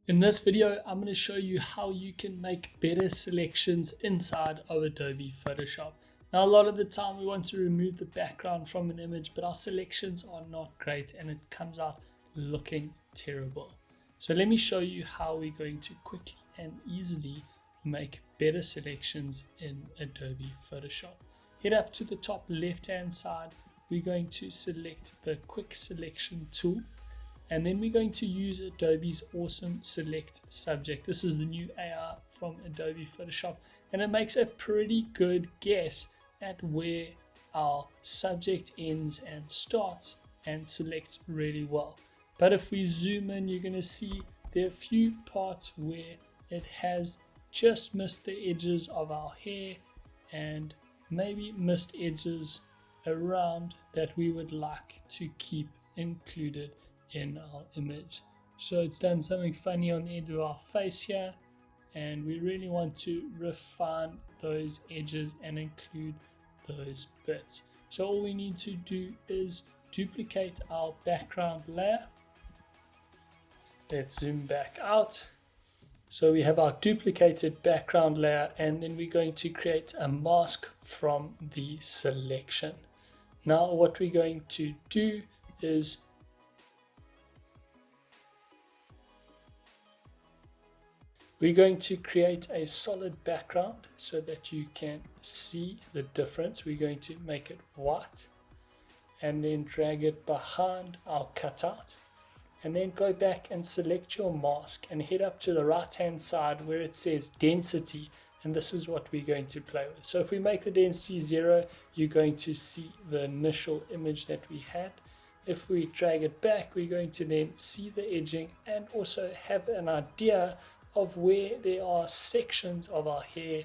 In this video, I'm going to show you how you can make better selections inside of Adobe Photoshop. Now, a lot of the time we want to remove the background from an image, but our selections are not great and it comes out looking terrible. So let me show you how we're going to quickly and easily make better selections in Adobe Photoshop. Head up to the top left-hand side. We're going to select the quick selection tool. And then we're going to use Adobe's awesome select subject. This is the new AI from Adobe Photoshop, and it makes a pretty good guess at where our subject ends and starts and selects really well. But if we zoom in, you're going to see there are a few parts where it has just missed the edges of our hair and maybe missed edges around that we would like to keep included in our image. So it's done something funny on the edge of our face here, and we really want to refine those edges and include those bits. So all we need to do is duplicate our background layer. Let's zoom back out. So we have our duplicated background layer, and then we're going to create a mask from the selection. Now what we're going to do is we're going to create a solid background so that you can see the difference. We're going to make it white and then drag it behind our cutout, and then go back and select your mask and head up to the right hand side where it says density, and this is what we're going to play with. So if we make the density 0, you're going to see the initial image that we had. If we drag it back, we're going to then see the edging and also have an idea of where there are sections of our hair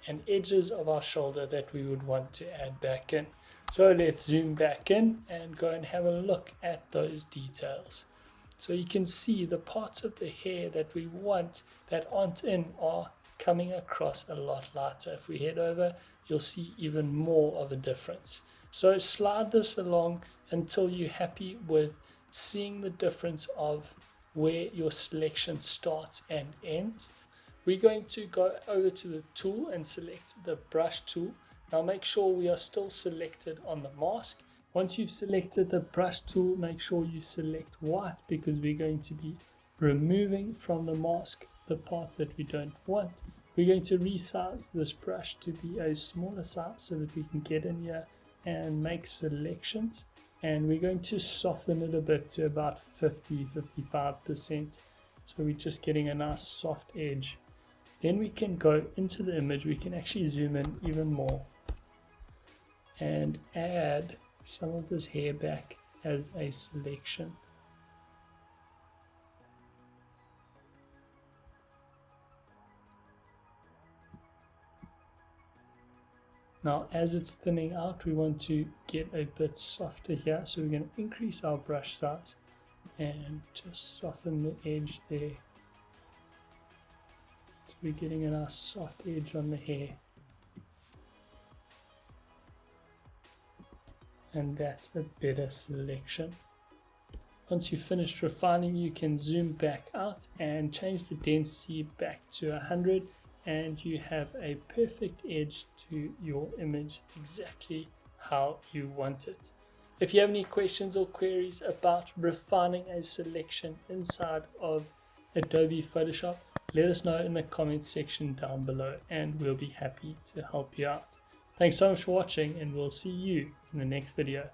and edges of our shoulder that we would want to add back in. So let's zoom back in and go and have a look at those details. So you can see the parts of the hair that we want that aren't in are coming across a lot lighter. If we head over, you'll see even more of a difference. So slide this along until you're happy with seeing the difference of where your selection starts and ends. We're going to go over to the tool and select the brush tool. Now make sure we are still selected on the mask. Once you've selected the brush tool, make sure you select white, because we're going to be removing from the mask the parts that we don't want. We're going to resize this brush to be a smaller size so that we can get in here and make selections. And we're going to soften it a bit to about 50-55%. So we're just getting a nice soft edge. Then we can go into the image. We can actually zoom in even more and add some of this hair back as a selection. Now, as it's thinning out, we want to get a bit softer here. So we're going to increase our brush size and just soften the edge there. So we're getting a nice soft edge on the hair. And that's a better selection. Once you've finished refining, you can zoom back out and change the density back to 100. And you have a perfect edge to your image, exactly how you want it. If you have any questions or queries about refining a selection inside of Adobe Photoshop, let us know in the comments section down below and we'll be happy to help you out. Thanks so much for watching, and we'll see you in the next video.